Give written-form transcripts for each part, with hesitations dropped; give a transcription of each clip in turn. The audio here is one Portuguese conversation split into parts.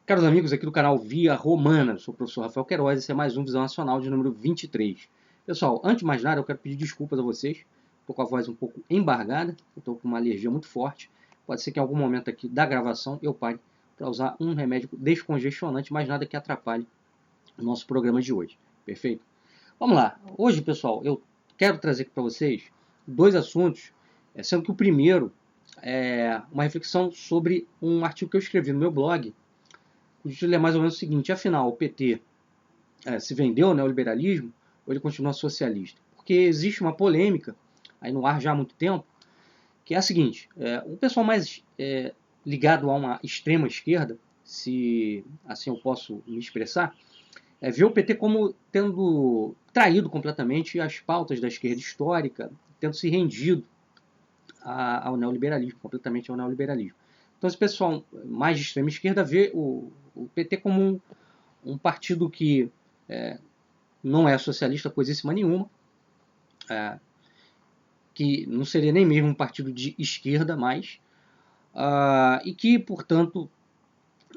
Caros amigos aqui do canal Via Romana, sou o professor Rafael Queiroz, esse é mais um Visão Nacional de número 23. Pessoal, antes de mais nada, eu quero pedir desculpas a vocês, estou com a voz um pouco embargada, estou com uma alergia muito forte, pode ser que em algum momento aqui da gravação eu pare para usar um remédio descongestionante, mas nada que atrapalhe o nosso programa de hoje, perfeito? Vamos lá, hoje pessoal, eu quero trazer aqui para vocês dois assuntos, sendo que o primeiro é uma reflexão sobre um artigo que eu escrevi no meu blog. O título é mais ou menos o seguinte: afinal, o PT se vendeu ao neoliberalismo ou ele continua socialista? Porque existe uma polêmica aí no ar já há muito tempo, que é a seguinte: o pessoal mais ligado a uma extrema esquerda, se assim eu posso me expressar, vê o PT como tendo traído completamente as pautas da esquerda histórica, tendo se rendido ao neoliberalismo, completamente ao neoliberalismo. Então esse pessoal mais de extrema esquerda vê o PT como um partido que não é socialista coisíssima nenhuma, que não seria nem mesmo um partido de esquerda mais, e que, portanto,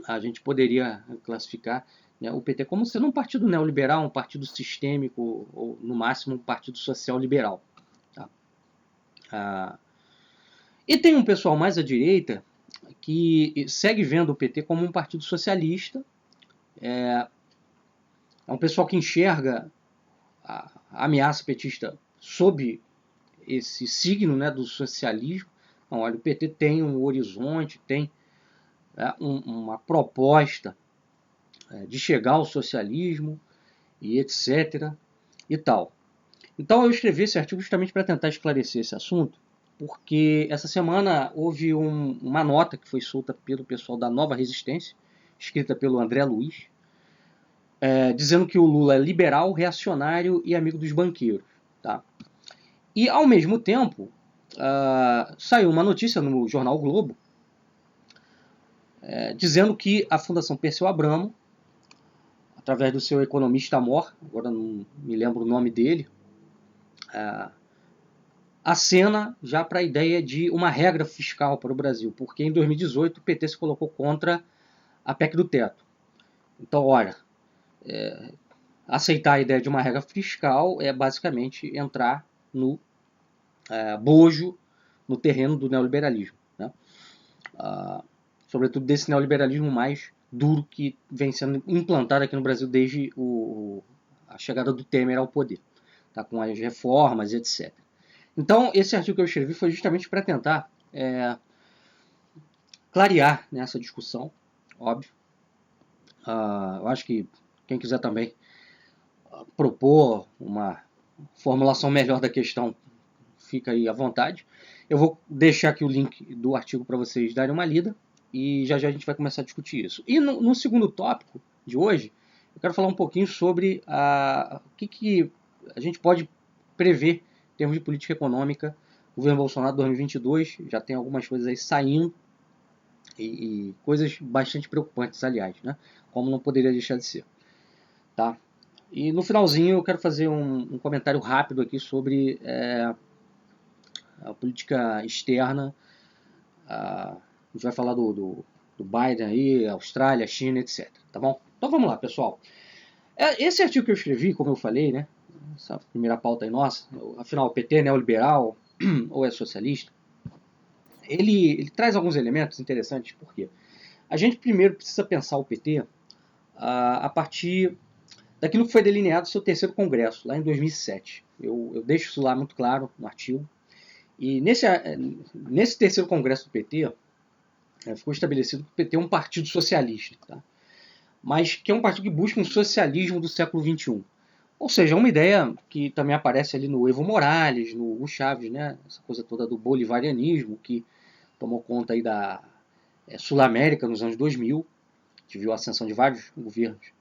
a gente poderia classificar, né, o PT como sendo um partido neoliberal, um partido sistêmico, ou no máximo um partido social liberal. Tá? E tem um pessoal mais à direita que segue vendo o PT como um partido socialista. É um pessoal que enxerga a ameaça petista sob esse signo, né, do socialismo. Então, olha, o PT tem um horizonte, tem uma proposta de chegar ao socialismo e etc. e tal. Então eu escrevi esse artigo justamente para tentar esclarecer esse assunto, porque essa semana houve uma nota que foi solta pelo pessoal da Nova Resistência, escrita pelo André Luiz, dizendo que o Lula é liberal, reacionário e amigo dos banqueiros. Tá? E, ao mesmo tempo, saiu uma notícia no jornal o Globo, dizendo que a Fundação Perseu Abramo, através do seu economista-mor, agora não me lembro o nome dele, acena já para a ideia de uma regra fiscal para o Brasil, porque em 2018 o PT se colocou contra a PEC do teto. Então, olha, aceitar a ideia de uma regra fiscal é basicamente entrar no bojo, no terreno do neoliberalismo, né? Sobretudo desse neoliberalismo mais duro que vem sendo implantado aqui no Brasil desde a chegada do Temer ao poder, tá? Com as reformas, etc. Então, esse artigo que eu escrevi foi justamente para tentar clarear nessa discussão, óbvio. Eu acho que quem quiser também propor uma formulação melhor da questão, fica aí à vontade. Eu vou deixar aqui o link do artigo para vocês darem uma lida e já já a gente vai começar a discutir isso. E no segundo tópico de hoje, eu quero falar um pouquinho sobre o que a gente pode prever em termos de política econômica. O governo Bolsonaro 2022 já tem algumas coisas aí saindo e coisas bastante preocupantes, aliás, né? Como não poderia deixar de ser. Tá? E no finalzinho eu quero fazer um comentário rápido aqui sobre a política externa. A gente vai falar do Biden aí, Austrália, China, etc. Tá bom? Então vamos lá, pessoal. Esse artigo que eu escrevi, como eu falei, né? Essa primeira pauta aí nossa, afinal, o PT é neoliberal ou é socialista? Ele traz alguns elementos interessantes, porque a gente primeiro precisa pensar o PT a partir daquilo que foi delineado no seu terceiro congresso, lá em 2007. Eu deixo isso lá muito claro no artigo. E nesse terceiro congresso do PT, ficou estabelecido que o PT é um partido socialista, tá? Mas que é um partido que busca um socialismo do século XXI. Ou seja, uma ideia que também aparece ali no Evo Morales, no Hugo Chávez, né? Essa coisa toda do bolivarianismo, que tomou conta aí da Sul-América nos anos 2000, que viu a ascensão de vários governos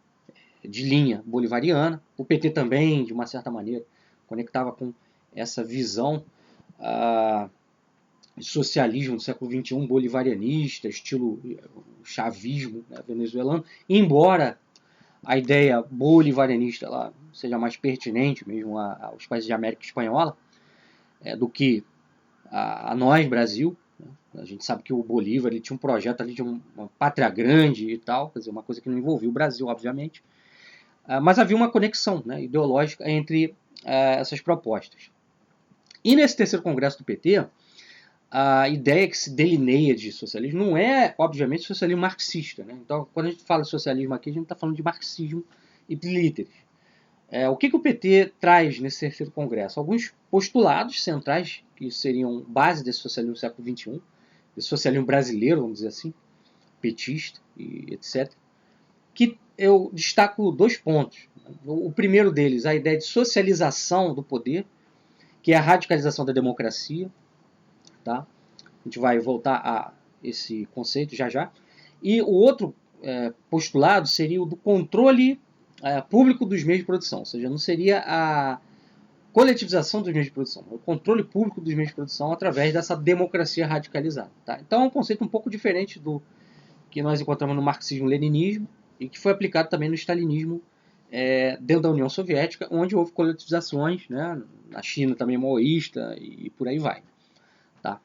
de linha bolivariana. O PT também, de uma certa maneira, conectava com essa visão de socialismo do século XXI, bolivarianista, estilo chavismo, né, venezuelano, embora a ideia bolivarianista lá seja mais pertinente mesmo aos países de América Espanhola do que a nós, Brasil, né? A gente sabe que o Bolívar ele tinha um projeto ali de uma pátria grande e tal, quer dizer, uma coisa que não envolvia o Brasil, obviamente, mas havia uma conexão, né, ideológica entre essas propostas. E nesse terceiro congresso do PT, a ideia que se delineia de socialismo não é, obviamente, socialismo marxista, né? Então, quando a gente fala de socialismo aqui, a gente está falando de marxismo ipsilíteris. O que o PT traz nesse terceiro congresso? Alguns postulados centrais, que seriam base desse socialismo do século XXI, desse socialismo brasileiro, vamos dizer assim, petista e etc., que eu destaco 2 pontos. O primeiro deles, a ideia de socialização do poder, que é a radicalização da democracia. Tá? A gente vai voltar a esse conceito já já. E o outro postulado seria o do controle público dos meios de produção, ou seja, não seria a coletivização dos meios de produção, o controle público dos meios de produção através dessa democracia radicalizada. Tá? Então é um conceito um pouco diferente do que nós encontramos no marxismo-leninismo e que foi aplicado também no stalinismo dentro da União Soviética, onde houve coletivizações, né? Na China também maoísta e por aí vai. Tá?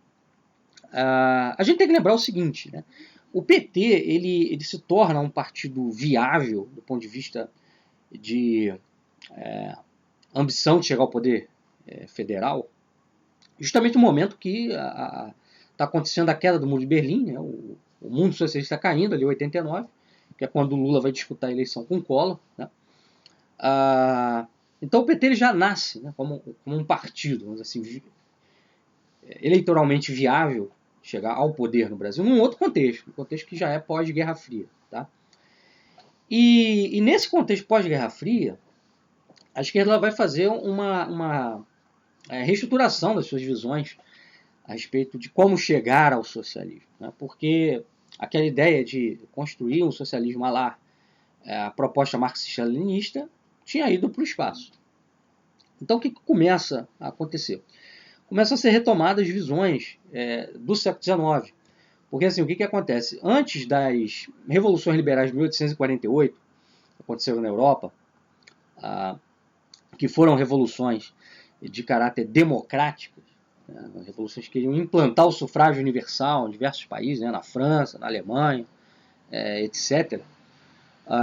A gente tem que lembrar o seguinte, né? O PT ele se torna um partido viável do ponto de vista de ambição de chegar ao poder federal, justamente no momento que está acontecendo a queda do Muro de Berlim, né? O mundo socialista está caindo ali em 89, que é quando o Lula vai disputar a eleição com o Collor, né? Então o PT ele já nasce, né, como um partido, vamos dizer assim, eleitoralmente viável, chegar ao poder no Brasil, num outro contexto, um contexto que já é pós-Guerra Fria. Tá? E nesse contexto pós-Guerra Fria, a esquerda vai fazer uma reestruturação das suas visões a respeito de como chegar ao socialismo. Né? Porque aquela ideia de construir um socialismo à la a proposta marxista-leninista tinha ido para o espaço. Então o que começa a acontecer? Começam a ser retomadas visões do século XIX. Porque assim, o que acontece? Antes das revoluções liberais de 1848, que aconteceram na Europa, que foram revoluções de caráter democrático, né, revoluções que queriam implantar o sufrágio universal em diversos países, né, na França, na Alemanha, etc.,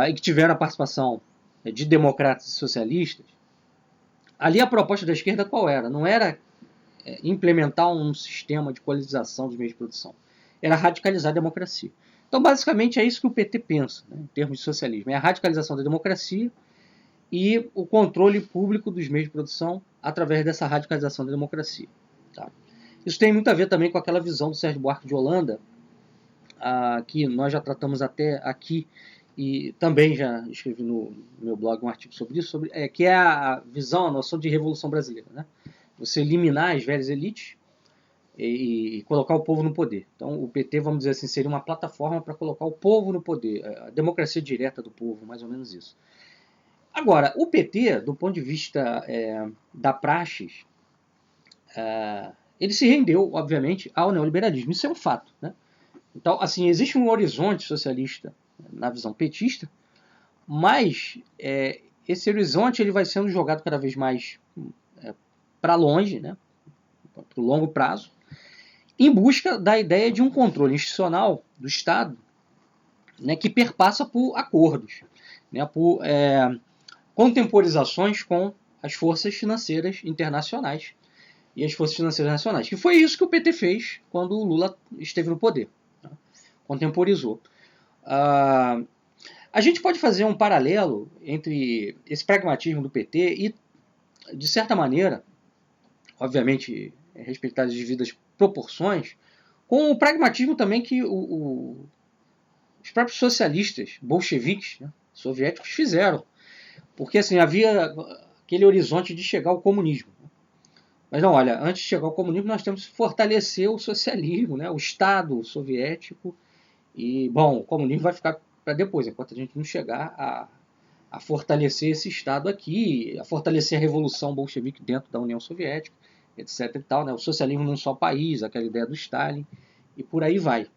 e que tiveram a participação de democratas e socialistas, ali a proposta da esquerda qual era? Não era implementar um sistema de coletivização dos meios de produção. Era radicalizar a democracia. Então, basicamente, é isso que o PT pensa, né, em termos de socialismo. É a radicalização da democracia e o controle público dos meios de produção através dessa radicalização da democracia. Tá? Isso tem muito a ver também com aquela visão do Sérgio Buarque de Holanda, que nós já tratamos até aqui, e também já escrevi no meu blog um artigo sobre isso, que é a visão, a noção de revolução brasileira. Né? Você eliminar as velhas elites e colocar o povo no poder. Então o PT, vamos dizer assim, seria uma plataforma para colocar o povo no poder, a democracia direta do povo, mais ou menos isso. Agora, o PT, do ponto de vista da praxis, ele se rendeu, obviamente, ao neoliberalismo. Isso é um fato. Né? Então, assim, existe um horizonte socialista na visão petista, mas esse horizonte ele vai sendo jogado cada vez mais para longe, né? Para o longo prazo, em busca da ideia de um controle institucional do Estado, né, que perpassa por acordos, né, por contemporizações com as forças financeiras internacionais e as forças financeiras nacionais. Que foi isso que o PT fez quando o Lula esteve no poder. Né? Contemporizou. A gente pode fazer um paralelo entre esse pragmatismo do PT e, de certa maneira, obviamente respeitar as devidas proporções, com o pragmatismo também que os próprios socialistas, bolcheviques, né, soviéticos, fizeram. Porque assim, havia aquele horizonte de chegar ao comunismo. Mas não, olha, antes de chegar ao comunismo, nós temos que fortalecer o socialismo, né, o Estado soviético. E, bom, o comunismo vai ficar para depois, enquanto a gente não chegar a fortalecer esse Estado aqui, a fortalecer a revolução bolchevique dentro da União Soviética, etc. E tal, né? O socialismo num só país, aquela ideia do Stalin, e por aí vai.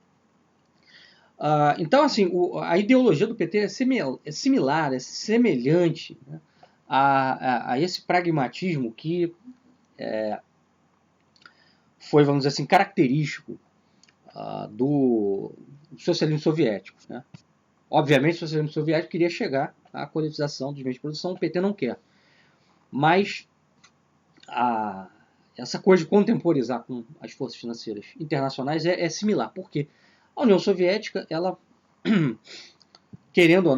Então, assim, a ideologia do PT é similar, é semelhante, né, a esse pragmatismo que foi, vamos dizer assim, característico do socialismo soviético, né? Obviamente, o socialismo soviético queria chegar à coletivização dos meios de produção, o PT não quer. Mas essa coisa de contemporizar com as forças financeiras internacionais é similar. Por quê? A União Soviética, ela, querendo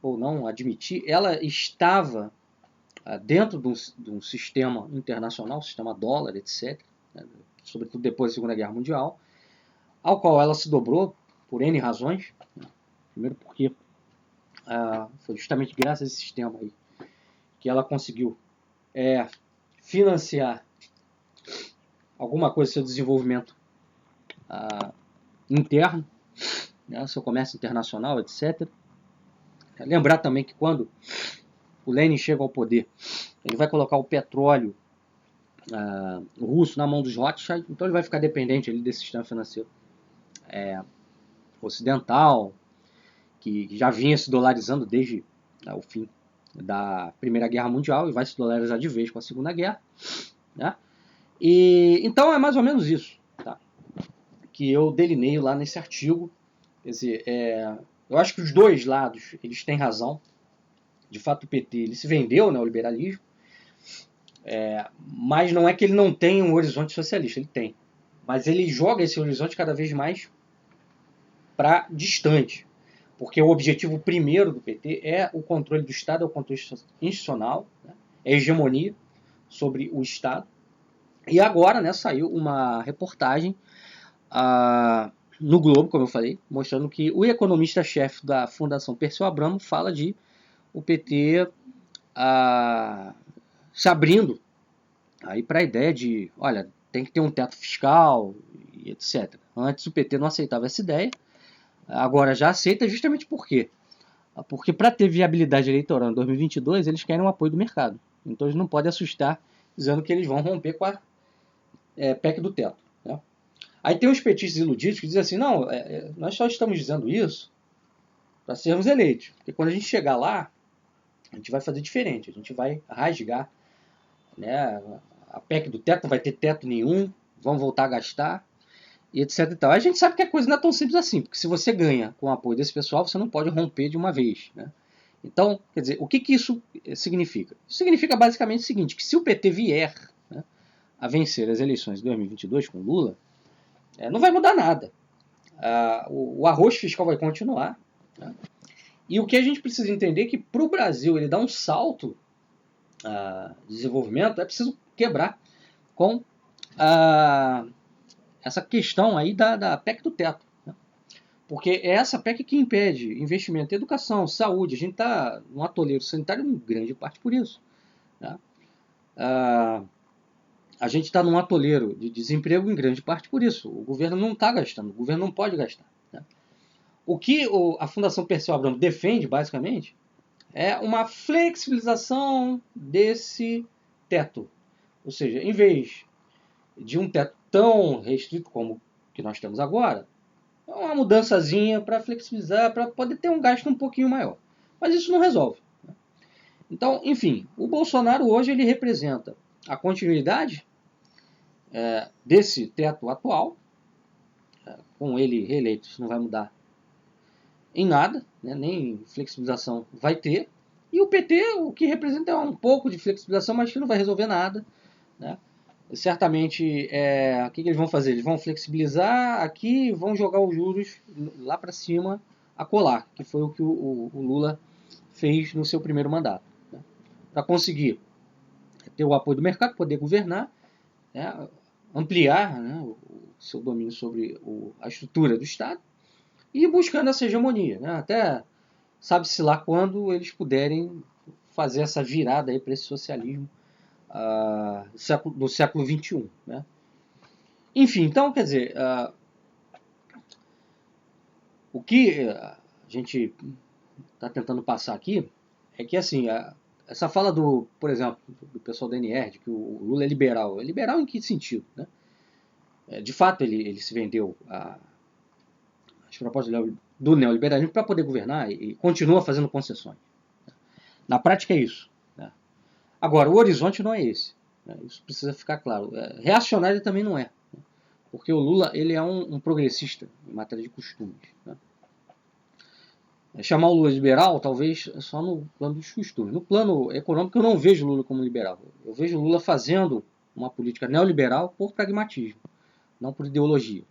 ou não admitir, ela estava dentro de um sistema internacional, sistema dólar, etc., né, sobretudo depois da Segunda Guerra Mundial, ao qual ela se dobrou por N razões. Primeiro porque foi justamente graças a esse sistema aí que ela conseguiu financiar alguma coisa do seu desenvolvimento interno, né, seu comércio internacional, etc. Lembrar também que quando o Lenin chega ao poder, ele vai colocar o petróleo russo na mão dos Rothschild, então ele vai ficar dependente ali desse sistema financeiro ocidental, que já vinha se dolarizando desde o fim da Primeira Guerra Mundial e vai se dolarizar de vez com a Segunda Guerra, né? E então é mais ou menos isso, tá, que eu delineio lá nesse artigo. Quer dizer, eu acho que os dois lados eles têm razão. De fato, o PT ele se vendeu, né, ao liberalismo, mas não é que ele não tenha um horizonte socialista, ele tem, mas ele joga esse horizonte cada vez mais para distante, porque o objetivo primeiro do PT é o controle do Estado, é o controle institucional, né, é a hegemonia sobre o Estado. E agora, né, saiu uma reportagem no Globo, como eu falei, mostrando que o economista-chefe da Fundação Perseu Abramo fala de o PT se abrindo aí para a ideia de, olha, tem que ter um teto fiscal e etc. Antes o PT não aceitava essa ideia, agora já aceita justamente por quê? Porque para ter viabilidade eleitoral em 2022, eles querem o apoio do mercado. Então eles não podem assustar dizendo que eles vão romper com a PEC do teto, né? Aí tem uns petistas iludidos que dizem assim, não, nós só estamos dizendo isso para sermos eleitos, porque quando a gente chegar lá, a gente vai fazer diferente, a gente vai rasgar, né, a PEC do teto, não vai ter teto nenhum, vamos voltar a gastar, e etc e tal. A gente sabe que a coisa não é tão simples assim, porque se você ganha com o apoio desse pessoal, você não pode romper de uma vez, né? Então, quer dizer, o que isso significa? Isso significa basicamente o seguinte, que se o PT vier, né, a vencer as eleições de 2022 com Lula, não vai mudar nada. O arroz fiscal vai continuar, né? E o que a gente precisa entender é que para o Brasil ele dar um salto de desenvolvimento, é preciso quebrar com essa questão aí da PEC do teto, né? Porque é essa PEC que impede investimento em educação, saúde. A gente está num atoleiro sanitário em grande parte por isso, né? A gente está num atoleiro de desemprego em grande parte por isso. O governo não está gastando, o governo não pode gastar, né? O que a Fundação Perseu Abramo defende, basicamente, é uma flexibilização desse teto. Ou seja, em vez de um teto tão restrito como que nós temos agora, é uma mudançazinha para flexibilizar, para poder ter um gasto um pouquinho maior. Mas isso não resolve, né? Então, enfim, o Bolsonaro hoje ele representa a continuidade desse teto atual. Com ele reeleito, isso não vai mudar em nada, né? Nem flexibilização vai ter. E o PT, o que representa é um pouco de flexibilização, mas que não vai resolver nada, né? Certamente, o que eles vão fazer? Eles vão flexibilizar aqui e vão jogar os juros lá para cima a colar, que foi o que o Lula fez no seu primeiro mandato, né? Para conseguir ter o apoio do mercado, poder governar, né? Ampliar, né, o seu domínio sobre a estrutura do Estado e buscando essa hegemonia, né? Até sabe-se lá quando eles puderem fazer essa virada aí para esse socialismo do século XXI, né? Enfim, então, quer dizer, o que a gente está tentando passar aqui é que, assim, essa fala por exemplo, do pessoal da NR, que o Lula é liberal. É liberal em que sentido, né? De fato, ele se vendeu às propostas do neoliberalismo para poder governar e continua fazendo concessões. Na prática é isso, né? Agora, o horizonte não é esse, né? Isso precisa ficar claro. Reacionário também não é, né? porque o Lula ele é um progressista em matéria de costumes, né? Chamar o Lula de liberal, talvez só no plano dos costumes. No plano econômico, eu não vejo o Lula como liberal. Eu vejo o Lula fazendo uma política neoliberal por pragmatismo, não por ideologia.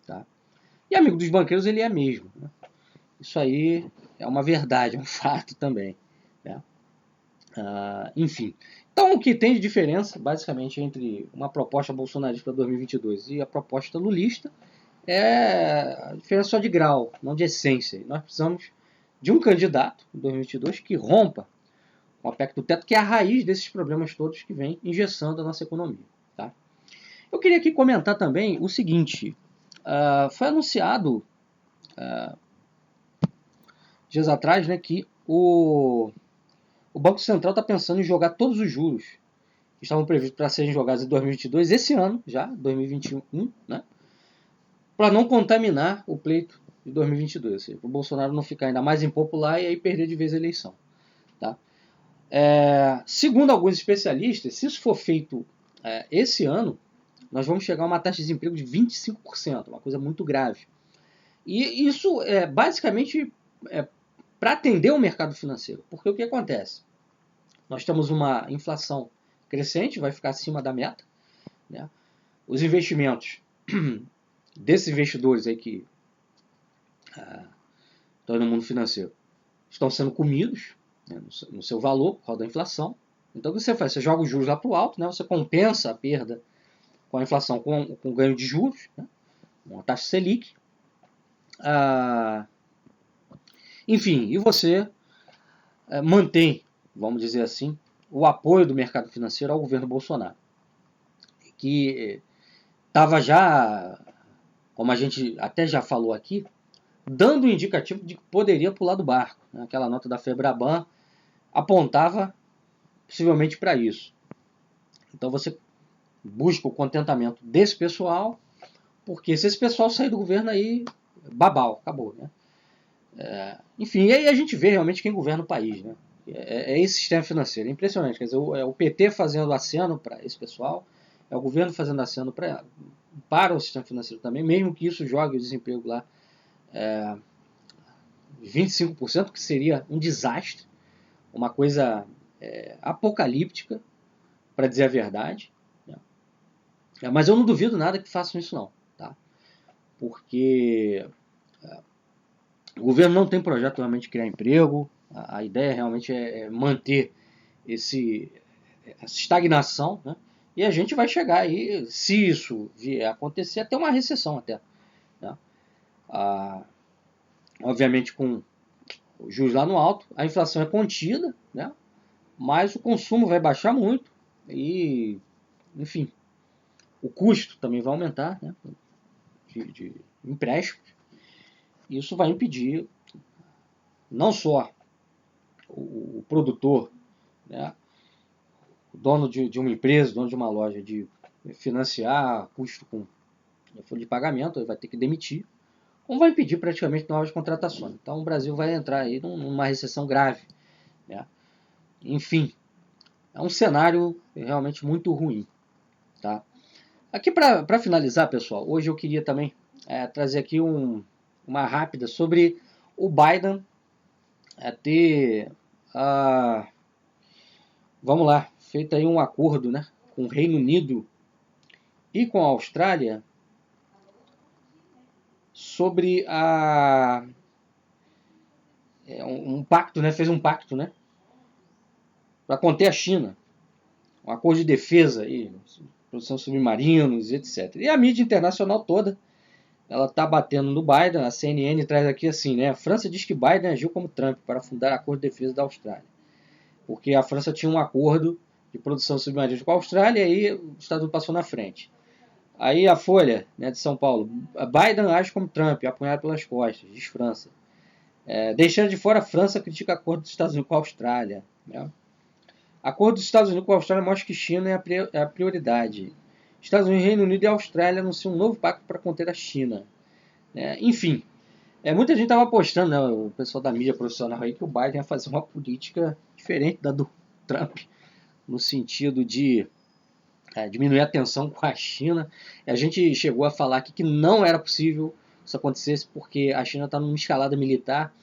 Tá? E amigo dos banqueiros, ele é mesmo. Né? Isso aí é uma verdade, é um fato também. Né? Enfim. Então, o que tem de diferença, basicamente, entre uma proposta bolsonarista para 2022 e a proposta lulista é a diferença só de grau, não de essência. Nós precisamos de um candidato em 2022 que rompa o aspecto do teto, que é a raiz desses problemas todos que vem engessando a nossa economia. Tá? Eu queria aqui comentar também o seguinte, foi anunciado dias atrás, né, que o Banco Central está pensando em jogar todos os juros que estavam previstos para serem jogados em 2022, esse ano já, 2021, né, para não contaminar o pleito de 2022, ou seja, para o Bolsonaro não ficar ainda mais impopular e aí perder de vez a eleição. Tá? Segundo alguns especialistas, se isso for feito esse ano, nós vamos chegar a uma taxa de desemprego de 25%, uma coisa muito grave. E isso é basicamente para atender o mercado financeiro, porque o que acontece? Nós temos uma inflação crescente, vai ficar acima da meta, né? Os investimentos desses investidores aí que estão no mundo financeiro estão sendo comidos, né, no seu valor por causa da inflação. Então o que você faz? Você joga os juros lá para o alto, né, você compensa a perda com a inflação com o ganho de juros, né, uma taxa Selic. Enfim, e você mantém, vamos dizer assim, o apoio do mercado financeiro ao governo Bolsonaro, que estava já, como a gente até já falou aqui, dando um indicativo de que poderia pular do barco. Né? Aquela nota da Febraban apontava possivelmente para isso. Então você busca o contentamento desse pessoal, porque se esse pessoal sair do governo aí, babau, acabou. Né? Enfim, e aí a gente vê realmente quem governa o país. Né? É esse sistema financeiro, é impressionante. Quer dizer, é o PT fazendo aceno para esse pessoal, é o governo fazendo aceno para o sistema financeiro também, mesmo que isso jogue o desemprego lá 25%, que seria um desastre, uma coisa apocalíptica, para dizer a verdade. Né? Mas eu não duvido nada que façam isso não, tá? Porque o governo não tem projeto realmente de criar emprego, a ideia realmente é manter essa estagnação, né? E a gente vai chegar aí, se isso vier a acontecer, até uma recessão até. Né? Obviamente com os juros lá no alto, a inflação é contida, né? Mas o consumo vai baixar muito e, enfim, o custo também vai aumentar, né? de empréstimos. Isso vai impedir não só o produtor, né? O dono de uma empresa, dono de uma loja, de financiar custo com folha de pagamento, ele vai ter que demitir, como vai impedir praticamente novas contratações. Então o Brasil vai entrar aí numa recessão grave. Né? Enfim, é um cenário realmente muito ruim. Tá? Aqui para finalizar, pessoal, hoje eu queria também trazer aqui uma rápida sobre o Biden ter, vamos lá, feito aí um acordo, né, com o Reino Unido e com a Austrália sobre um pacto, né, fez um pacto, né, para conter a China, um acordo de defesa aí, produção de submarinos, etc. E a mídia internacional toda, ela está batendo no Biden. A CNN traz aqui assim, né, a França diz que Biden agiu como Trump para fundar acordo de defesa da Austrália, porque a França tinha um acordo de produção de submarinos com a Austrália e aí os Estados Unidos passou na frente. Aí a Folha, né, de São Paulo, Biden age como Trump, apunhado pelas costas, diz França. Deixando de fora, a França critica acordo dos Estados Unidos com a Austrália. Né? Acordo dos Estados Unidos com a Austrália mostra que China é a prioridade. Estados Unidos, Reino Unido e Austrália anunciam um novo pacto para conter a China. Enfim, muita gente estava apostando, né, o pessoal da mídia profissional aí, que o Biden ia fazer uma política diferente da do Trump, no sentido de diminuir a tensão com a China. A gente chegou a falar aqui que não era possível isso acontecesse porque a China está numa escalada militar.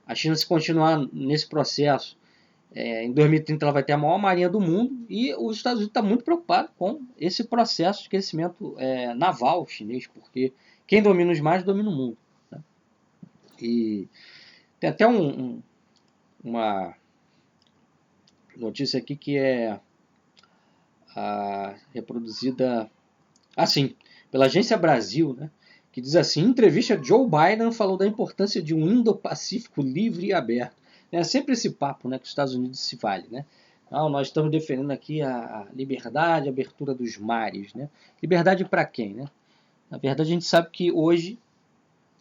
A China, se continuar nesse processo, em 2030 ela vai ter a maior marinha do mundo, e os Estados Unidos estão muito preocupados com esse processo de crescimento naval chinês, porque quem domina os mares domina o mundo, né? E tem até uma notícia aqui que é reproduzida assim pela Agência Brasil, né, que diz assim: em entrevista, Joe Biden falou da importância de um Indo-Pacífico livre e aberto. É sempre esse papo, né, que os Estados Unidos se vale, né? Nós estamos defendendo aqui a liberdade, a abertura dos mares, né? Liberdade para quem, né? Na verdade, a gente sabe que hoje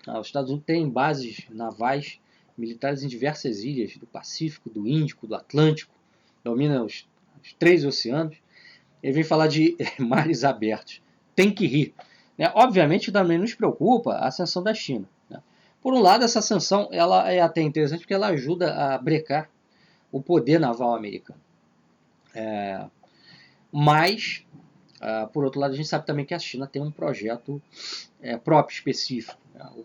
os Estados Unidos têm bases navais militares em diversas ilhas do Pacífico, do Índico, do Atlântico, domina os 3 oceanos. Ele vem falar de mares abertos. Tem que rir, né? Obviamente também nos preocupa a ascensão da China, né? Por um lado, essa sanção ela é até interessante porque ela ajuda a brecar o poder naval americano. Mas, por outro lado, a gente sabe também que a China tem um projeto próprio, específico, né? O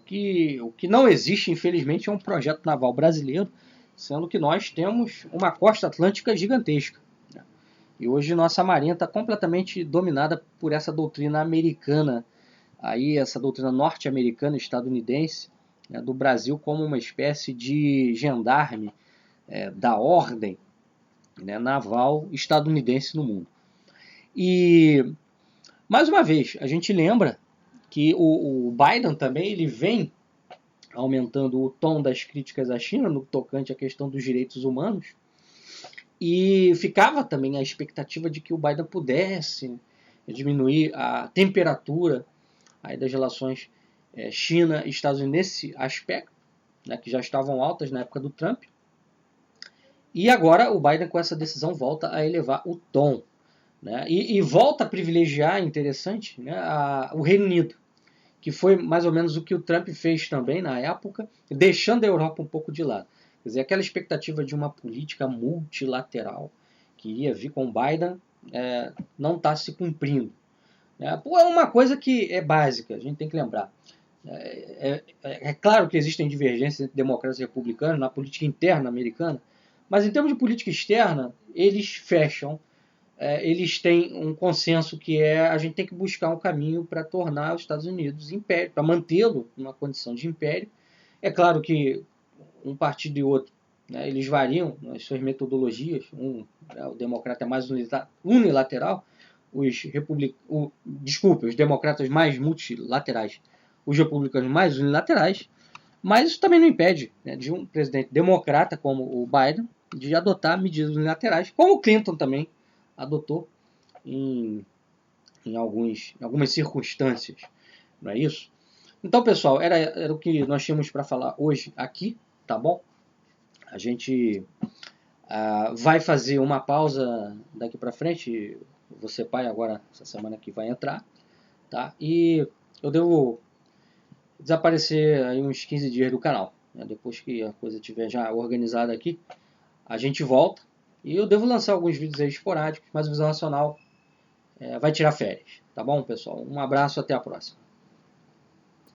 que não existe, infelizmente, é um projeto naval brasileiro, sendo que nós temos uma costa atlântica gigantesca. E hoje nossa marinha está completamente dominada por essa doutrina americana, aí essa doutrina norte-americana, estadunidense, né, do Brasil como uma espécie de gendarme da ordem, né, naval estadunidense no mundo. E, mais uma vez, a gente lembra que o Biden também ele vem aumentando o tom das críticas à China no tocante à questão dos direitos humanos. E ficava também a expectativa de que o Biden pudesse diminuir a temperatura aí das relações China e Estados Unidos nesse aspecto, né, que já estavam altas na época do Trump. E agora o Biden, com essa decisão, volta a elevar o tom, né, e volta a privilegiar, interessante, né, o Reino Unido, que foi mais ou menos o que o Trump fez também na época, deixando a Europa um pouco de lado. Quer dizer, aquela expectativa de uma política multilateral que iria vir com o Biden não está se cumprindo. É uma coisa que é básica, a gente tem que lembrar. É claro que existem divergências entre democratas e republicanos na política interna americana, mas em termos de política externa, eles fecham, eles têm um consenso que a gente tem que buscar um caminho para tornar os Estados Unidos império, para mantê-lo numa condição de império. É claro que um partido e outro, né, eles variam nas suas metodologias. O democrata é mais unilateral, os democratas mais multilaterais, os republicanos mais unilaterais, mas isso também não impede, né, de um presidente democrata como o Biden de adotar medidas unilaterais, como o Clinton também adotou em algumas circunstâncias, não é isso? Então, pessoal, era o que nós tínhamos para falar hoje aqui, tá bom? A gente vai fazer uma pausa daqui para frente. Você, pai, agora, essa semana que vai entrar, tá? E eu devo desaparecer aí uns 15 dias do canal, né? Depois que a coisa estiver já organizada aqui, a gente volta. E eu devo lançar alguns vídeos aí esporádicos, mas o Visão Nacional vai tirar férias, tá bom, pessoal? Um abraço, até a próxima.